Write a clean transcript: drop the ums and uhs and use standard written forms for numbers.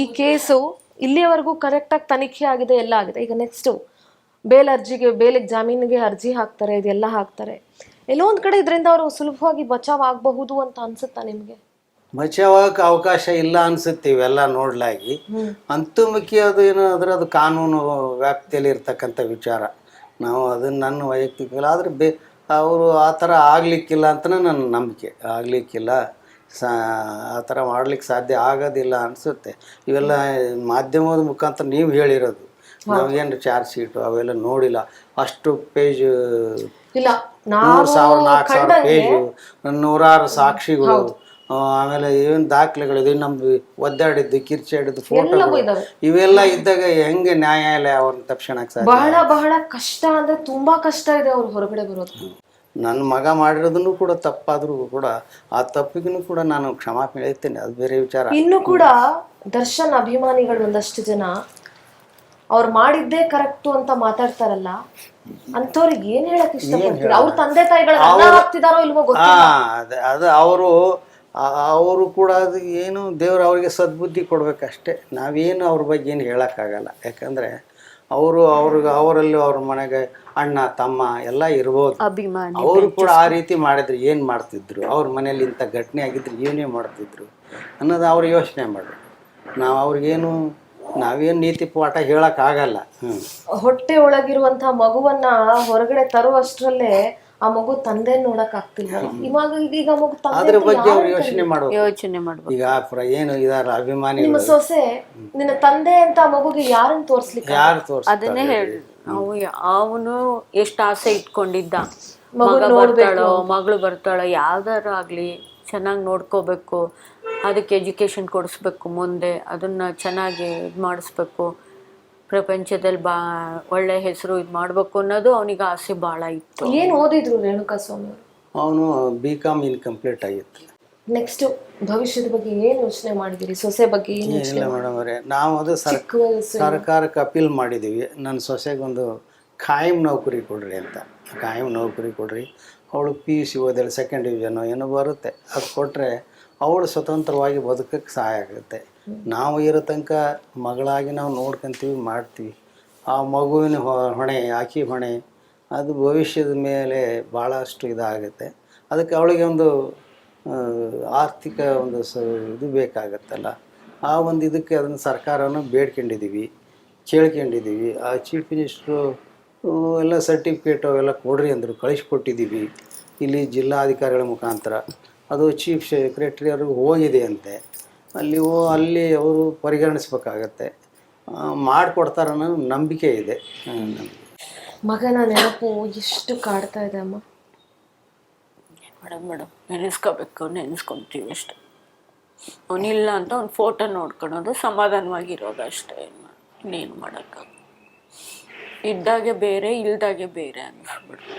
ಈ ಕೇಸು ಇಲ್ಲಿಯವರೆಗೂ ಕರೆಕ್ಟಾಗಿ ತನಿಖೆ ಆಗಿದೆ, ಎಲ್ಲ ಆಗಿದೆ. ಈಗ ನೆಕ್ಸ್ಟು ಬೇಲಿಗೆ ಜಾಮೀನಿಗೆ ಅರ್ಜಿ ಹಾಕ್ತಾರೆ, ಇದೆಲ್ಲ ಹಾಕ್ತಾರೆ. ಎಲ್ಲೋ ಒಂದು ಕಡೆ ಇದರಿಂದ ಅವರು ಸುಲಭವಾಗಿ ಬಚಾವ್ ಆಗಬಹುದು ಅಂತ ಅನ್ಸುತ್ತಾ ನಿಮಗೆ? ಬಚಾವಕ್ಕೆ ಅವಕಾಶ ಇಲ್ಲ ಅನ್ಸುತ್ತೆ ಇವೆಲ್ಲ ನೋಡ್ಲಾಗಿ. ಅಂತೂ ಮುಖ್ಯ ಅದು ಏನಾದ್ರೆ ಅದು ಕಾನೂನು ವ್ಯಾಪ್ತಿಯಲ್ಲಿ ಇರ್ತಕ್ಕಂಥ ವಿಚಾರ. ನಾವು ಅದನ್ನು ನನ್ನ ವೈಯಕ್ತಿಕ ಆದರೆ ಅವರು ಆ ಥರ ಆಗಲಿಕ್ಕಿಲ್ಲ ಅಂತ ನನ್ನ ನಂಬಿಕೆ. ಆಗಲಿಕ್ಕಿಲ್ಲ, ಆ ಥರ ಮಾಡ್ಲಿಕ್ಕೆ ಸಾಧ್ಯ ಆಗೋದಿಲ್ಲ ಅನಿಸುತ್ತೆ. ಇವೆಲ್ಲ ಮಾಧ್ಯಮದ ಮುಖಾಂತರ ನೀವು ಹೇಳಿರೋದು, ನಾವೇನು ಚಾರ್ಜ್ ಶೀಟು ಅವೆಲ್ಲ ನೋಡಿಲ್ಲ. ಅಷ್ಟು ಪೇಜ್, 3,000-4,000 ಪೇಜು, 100 ಸಾಕ್ಷಿಗಳು, ಆಮೇಲೆ ಏನು ದಾಖಲೆಗಳಿದೆ, ನಮ್ದು ಒದ್ದಾಡಿದ್ದು ಕಿರ್ಚಾಡಿದ್ದು ಫೋಟೋಗಳು ಇವೆಲ್ಲ ಇದ್ದಾಗ ಹೆಂಗೆ ನ್ಯಾಯಾಲಯ ಅವ್ರನ್ನ ತಪ್ಪಿಸೋಣಕ್ಕೆ ಸಾಧ್ಯ? ಬಹಳ ಕಷ್ಟ, ಅಂದ್ರೆ ತುಂಬಾ ಕಷ್ಟ ಇದೆ ಅವ್ರು ಹೊರಗಡೆ ಬರೋದು. ನನ್ನ ಮಗ ಮಾಡಿರೋದನ್ನು ಕೂಡ ತಪ್ಪಾದರೂ ಕೂಡ ಆ ತಪ್ಪಿಗೂ ಕೂಡ ನಾನು ಕ್ಷಮಾಪಣೆ ಹೇಳ್ತೇನೆ, ಅದು ಬೇರೆ ವಿಚಾರ. ಇನ್ನು ಕೂಡ ದರ್ಶನ್ ಅಭಿಮಾನಿಗಳು ಒಂದಷ್ಟು ಜನ ಅವ್ರು ಮಾಡಿದ್ದೇ ಕರೆಕ್ಟು ಅಂತ ಮಾತಾಡ್ತಾರಲ್ಲ, ಅಂಥವ್ರಿಗೆ ಏನ್ ಹೇಳಕ್ ಇಷ್ಟಪಡ್ತೀರಾ? ಅವ್ರ ತಂದೆ ತಾಯಿಗಳು ಆಗ್ತಿದಾರೋ ಇಲ್ವೋ ಗೊತ್ತಿಲ್ಲ. ಅದು ಅವರು ಕೂಡ ಅದು ಏನು ದೇವ್ರು ಅವ್ರಿಗೆ ಸದ್ಬುದ್ಧಿ ಕೊಡ್ಬೇಕಷ್ಟೇ. ನಾವೇನು ಅವ್ರ ಬಗ್ಗೆ ಏನು ಹೇಳೋಕ್ಕಾಗಲ್ಲ. ಯಾಕಂದರೆ ಅವರಲ್ಲಿ ಅವ್ರ ಮನೆಗೆ ಅಣ್ಣ ತಮ್ಮ ಎಲ್ಲ ಇರ್ಬೋದು. ಅವರು ಕೂಡ ಆ ರೀತಿ ಮಾಡಿದ್ರು ಏನು ಮಾಡ್ತಿದ್ರು, ಅವ್ರ ಮನೇಲಿ ಇಂಥ ಘಟನೆ ಆಗಿದ್ರು ಏನೇ ಮಾಡ್ತಿದ್ರು ಅನ್ನೋದು ಅವ್ರು ಯೋಚನೆ ಮಾಡ್ಬೇಕು. ನಾವೇನು ನೀತಿ ಪಾಠ ಹೇಳೋಕ್ಕಾಗಲ್ಲ. ಹೊಟ್ಟೆ ಒಳಗಿರುವಂಥ ಮಗುವನ್ನ ಹೊರಗಡೆ ತರುವಷ್ಟರಲ್ಲೇ ಆ ಮಗು ತಂದೆ ನೋಡಕ್ ಆಗ್ತಿಲ್ಲ. ಈಗ ಮಗು ಅದ್ರ ಬಗ್ಗೆ ಅವ್ರು ಯೋಚನೆ ಮಾಡ್ಬೇಕು. ಈಗ ಏನು ಇದಾರ ಅಭಿಮಾನಿ, ನಿಮ್ಮ ಸೊಸೆ ನಿನ್ನ ತಂದೆ ಅಂತ ಮಗುಗೆ ಯಾರನ್ನ ತೋರ್ಸ್ಲಿಕ್ಕೆ? ಯಾರು ತೋರ್ಸ್? ಅದನ್ನೇ ಹೇಳಿ, ಅವನು ಎಷ್ಟು ಆಸೆ ಇಟ್ಕೊಂಡಿದ್ದ, ಮಗಳು ಬರ್ತಾಳೋ ಯಾವ್ದಾರು ಆಗ್ಲಿ ಚೆನ್ನಾಗಿ ನೋಡ್ಕೋಬೇಕು, ಅದಕ್ಕೆ ಎಜುಕೇಶನ್ ಕೊಡಿಸ್ಬೇಕು, ಮುಂದೆ ಅದನ್ನ ಚೆನ್ನಾಗಿ ಇದು ಮಾಡಿಸ್ಬೇಕು, ಪ್ರಪಂಚದಲ್ಲಿ ಒಳ್ಳೆ ಹೆಸರು ಇದು ಮಾಡ್ಬೇಕು ಅನ್ನೋದು ಅವನಿಗೆ ಆಸೆ ಭಾಳ ಇತ್ತು. ಏನು ಓದಿದ್ರು ರೇಣುಕಾ ಸ್ವಾಮಿ? ಅವನು BCom ಇನ್ಕಂಪ್ಲೀಟ್ ಆಗಿತ್ತು. ನೆಕ್ಸ್ಟ್ ಭವಿಷ್ಯದ ಬಗ್ಗೆ ಏನು ಯೋಚನೆ ಮಾಡಿದಿರಿ? ಸೊಸೆ ಬಗ್ಗೆ ಏನು ಯೋಚನೆ? ಮೇಡಮ್ ಅವರೇ, ನಾವು ಅದು ಸರ್ಕಾರಕ್ಕೆ ಅಪೀಲ್ ಮಾಡಿದ್ದೀವಿ, ನನ್ನ ಸೊಸೆಗೊಂದು ಖಾಯಂ ನೌಕರಿ ಕೊಡ್ರಿ ಅಂತ. ಖಾಯಂ ನೌಕರಿ ಕೊಡ್ರಿ, ಅವಳು PUC ಓದಿಲ್ಲ, 2nd ಡಿವಿಷನ್ ಏನೋ ಬರುತ್ತೆ, ಅದು ಕೊಟ್ಟರೆ ಅವಳು ಸ್ವತಂತ್ರವಾಗಿ ಬದುಕಕ್ಕೆ ಸಹಾಯ ಆಗುತ್ತೆ. ನಾವು ಇರೋ ತನಕ ಮಗಳಾಗಿ ನಾವು ನೋಡ್ಕೊತೀವಿ, ಮಾಡ್ತೀವಿ. ಆ ಮಗುವಿನ ಹೊಣೆ, ಆಕಿ ಹೊಣೆ, ಅದು ಭವಿಷ್ಯದ ಮೇಲೆ ಭಾಳಷ್ಟು ಇದಾಗುತ್ತೆ. ಅದಕ್ಕೆ ಅವಳಿಗೆ ಒಂದು ಆರ್ಥಿಕ ಒಂದು ಇದು ಬೇಕಾಗತ್ತಲ್ಲ, ಆ ಒಂದು ಇದಕ್ಕೆ ಅದನ್ನು ಸರ್ಕಾರವನ್ನು ಕೇಳ್ಕೊಂಡಿದ್ದೀವಿ. ಆ ಚೀಫ್ ಮಿನಿಸ್ಟ್ರು ಎಲ್ಲ ಸರ್ಟಿಫಿಕೇಟ್ ಅವೆಲ್ಲ ಕೊಡ್ರಿ ಅಂದರು, ಕಳಿಸ್ಕೊಟ್ಟಿದ್ದೀವಿ. ಇಲ್ಲಿ ಜಿಲ್ಲಾಧಿಕಾರಿಗಳ ಮುಖಾಂತರ ಅದು ಚೀಫ್ ಸೆಕ್ರೆಟರಿ ಅವ್ರಿಗೆ ಹೋಗಿದೆ ಅಂತೆ. ಅಲ್ಲಿ ಅವರು ಪರಿಗಣಿಸ್ಬೇಕಾಗತ್ತೆ, ಮಾಡಿಕೊಡ್ತಾರೆ ಅನ್ನೋ ನಂಬಿಕೆ ಇದೆ. ಮಗನ ನೆನಪು ಎಷ್ಟು ಕಾಡ್ತಾ ಇದೆ ಅಮ್ಮ. ಮೇಡಮ್ ನೆನೆಸ್ಕೊತೀವಿ ಅಷ್ಟೆ. ಅವನಿಲ್ಲ ಅಂತ ಅವ್ನ ಫೋಟೋ ನೋಡ್ಕೊಳೋದು, ಸಮಾಧಾನವಾಗಿರೋದು ಅಷ್ಟೇ. ಇನ್ನೇನು ಮಾಡೋಕ್ಕಾಗ, ಇದ್ದಾಗೆ ಬೇರೆ ಇಲ್ದಾಗೆ ಬೇರೆ ಅನಿಸ್ಬಿಡ್ತು.